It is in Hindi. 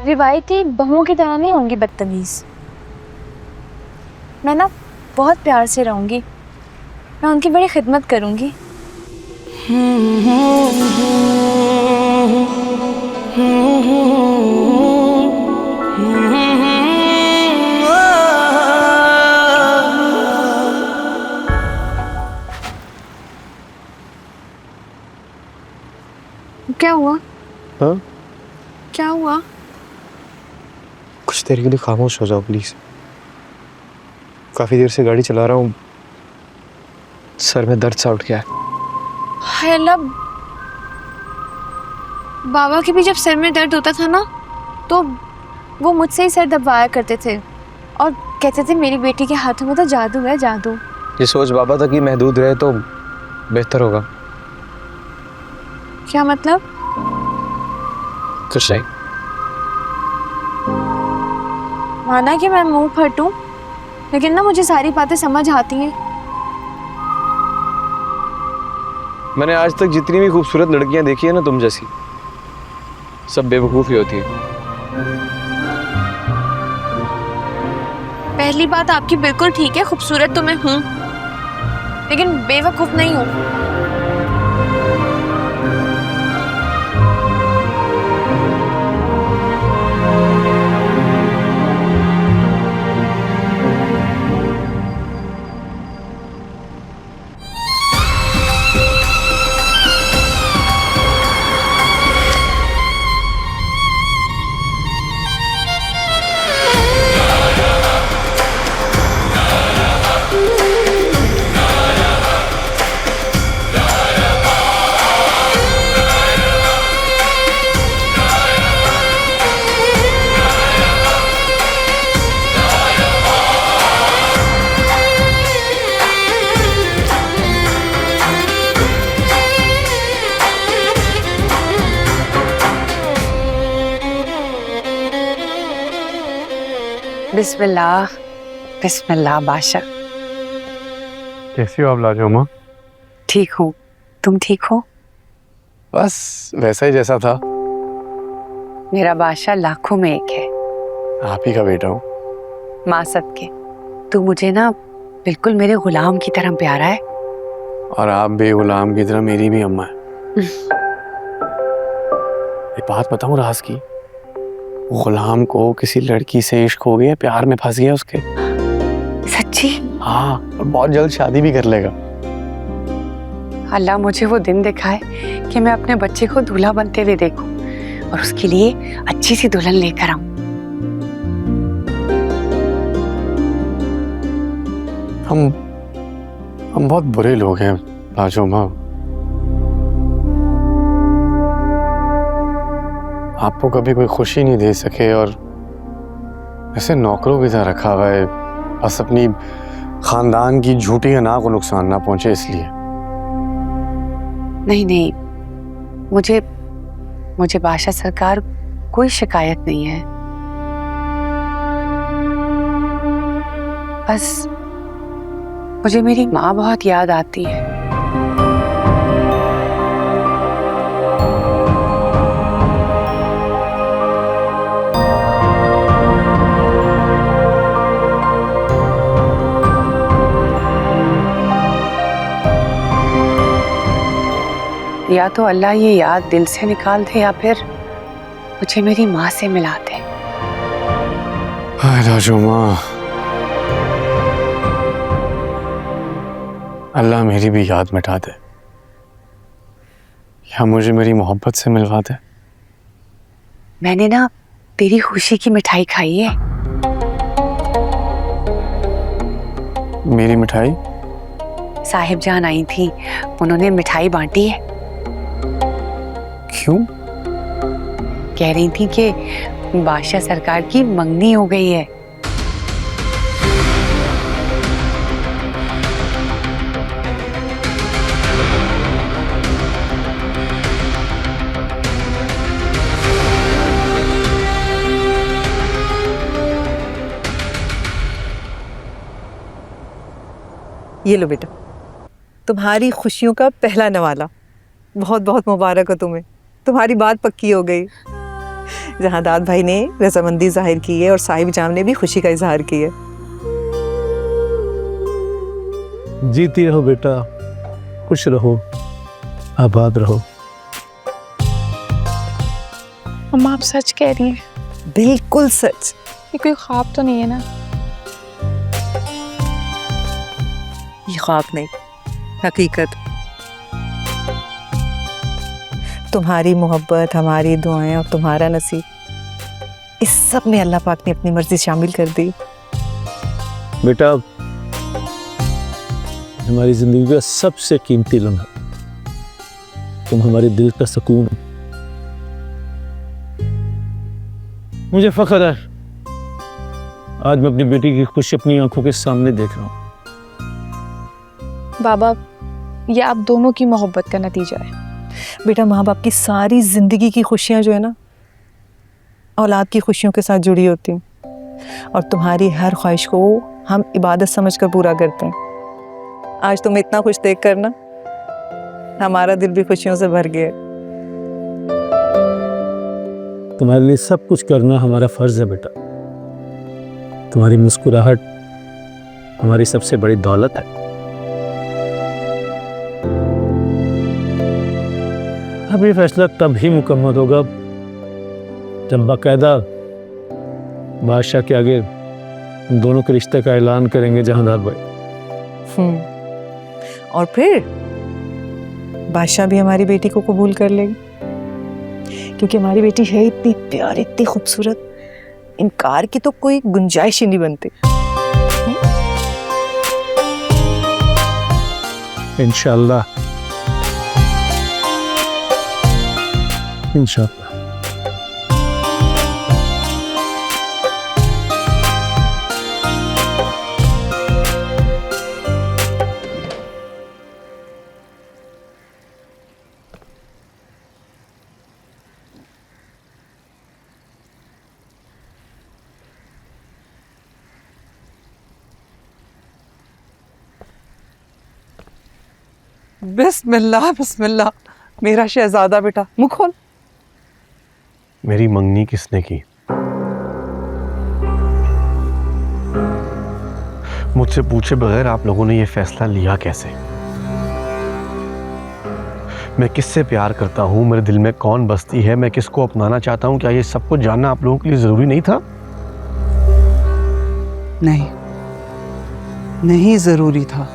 रिवायती बहुओं की तरह नहीं होंगी बदतमीज। मैं ना बहुत प्यार से रहूंगी, मैं उनकी बड़ी खिदमत करूंगी। क्या हुआ? हाँ? क्या हुआ? कुछ देर के लिए खामोश हो जाओ प्लीज। काफी देर से गाड़ी चला रहा हूँ, सर में दर्द सा उठ गया है। हाय अल्लाह, बाबा के भी जब सर में दर्द होता था ना तो वो मुझसे ही सर दबाया करते थे और कहते थे मेरी बेटी के हाथों में तो जादू है, जादू। ये सोच बाबा तक ही महदूद रहे तो बेहतर होगा। क्या मतलब? कुछ नहीं। माना कि मैं मुंह फट हूं, लेकिन ना मुझे सारी बातें समझ आती हैं। मैंने आज तक जितनी भी खूबसूरत लड़कियां देखी है ना तुम जैसी, सब बेवकूफ़ ही होती है। पहली बात आपकी बिल्कुल ठीक है, खूबसूरत तो मैं हूं, लेकिन बेवकूफ नहीं हूं। बिस्मिल्लाह बिस्मिल्लाह बादशाह। कैसी हो आप लाजो? ठीक हूँ, तुम ठीक हो? बस वैसा ही जैसा था। मेरा बादशाह लाखों में एक है। आप ही का बेटा हूँ। माँ सबके। तू मुझे ना बिल्कुल मेरे गुलाम की तरह प्यारा है। और आप भी गुलाम की तरह मेरी भी अम्मा है। एक बात बताऊं राज की, गुलाम को किसी लड़की से इश्क हो गया, प्यार में फंस गया उसके। सच्ची? हाँ, और बहुत जल्द शादी भी कर लेगा। अल्लाह मुझे वो दिन दिखाए कि मैं अपने बच्चे को दूल्हा बनते हुए देखूं और उसके लिए अच्छी सी दुल्हन लेकर आऊं। हम बहुत बुरे लोग हैं लाजो माँ। आपको कभी कोई खुशी नहीं दे सके और ऐसे नौकरों की तरह रखा हुआ है, बस अपनी खानदान की झूठी अना को नुकसान ना पहुंचे इसलिए। नहीं नहीं, मुझे बादशाह सरकार कोई शिकायत नहीं है। बस मुझे मेरी माँ बहुत याद आती है। या तो अल्लाह ये याद दिल से निकाल दे या फिर मुझे मेरी माँ से मिला दे। हाय लाजो माँ, अल्लाह मेरी भी याद मिटा दे या मुझे मेरी मोहब्बत से मिलवा दे। मैंने ना तेरी खुशी की मिठाई खाई है। मेरी मिठाई? साहिब जान आई थी, उन्होंने मिठाई बांटी है। क्यों? कह रही थी कि बादशाह सरकार की मंगनी हो गई है। ये लो बेटा, तुम्हारी खुशियों का पहला नवाला। बहुत बहुत मुबारक हो तुम्हें, तुम्हारी बात पक्की हो गई। जहाँ दाद भाई ने रजामंदी जाहिर की है और साहिब जाम ने भी खुशी का इजहार किया है। जीती रहो बेटा, खुश रहो, आबाद रहो। अम्मा आप सच कह रही हैं? बिल्कुल सच। ये कोई ख्वाब तो नहीं है ना? ये ख्वाब नहीं, हकीकत। तुम्हारी मोहब्बत, हमारी दुआएं और तुम्हारा नसीब, इस सब में अल्लाह पाक ने अपनी मर्जी शामिल कर दी। बेटा हमारी जिंदगी का सबसे कीमती लम्हा, तुम हमारे दिल का सुकून हो। मुझे फख्र है आज मैं अपनी बेटी की खुशी अपनी आंखों के सामने देख रहा हूँ। बाबा ये आप दोनों की मोहब्बत का नतीजा है। बेटा माँ बाप की सारी जिंदगी की खुशियाँ जो है ना, औलाद की खुशियों के साथ जुड़ी होती हैं, और तुम्हारी हर ख्वाहिश को हम इबादत समझकर पूरा करते हैं। आज तुम्हें इतना खुश देख कर ना हमारा दिल भी खुशियों से भर गया। तुम्हारे लिए सब कुछ करना हमारा फर्ज है बेटा। तुम्हारी मुस्कुराहट हमारी सबसे बड़ी दौलत है। अब ये फैसला तब ही मुकम्मल होगा जब बाकायदा बादशाह के आगे इन दोनों के रिश्ते का ऐलान करेंगे जहांदार भाई। और फिर बादशाह भी हमारी बेटी को कबूल कर लेगी, क्योंकि हमारी बेटी है इतनी प्यारी, इतनी खूबसूरत, इनकार की तो कोई गुंजाइश ही नहीं बनती। इंशाअल्लाह इंशाअल्लाह। बिस्मिल्लाह बिस्मिल्लाह, मेरा शहजादा बेटा, मुंह खोल। मेरी मंगनी किसने की? मुझसे पूछे बगैर आप लोगों ने ये फैसला लिया कैसे? मैं किससे प्यार करता हूँ, मेरे दिल में कौन बसती है, मैं किसको अपनाना चाहता हूँ, क्या ये सब कुछ जानना आप लोगों के लिए जरूरी नहीं था? नहीं, नहीं जरूरी था।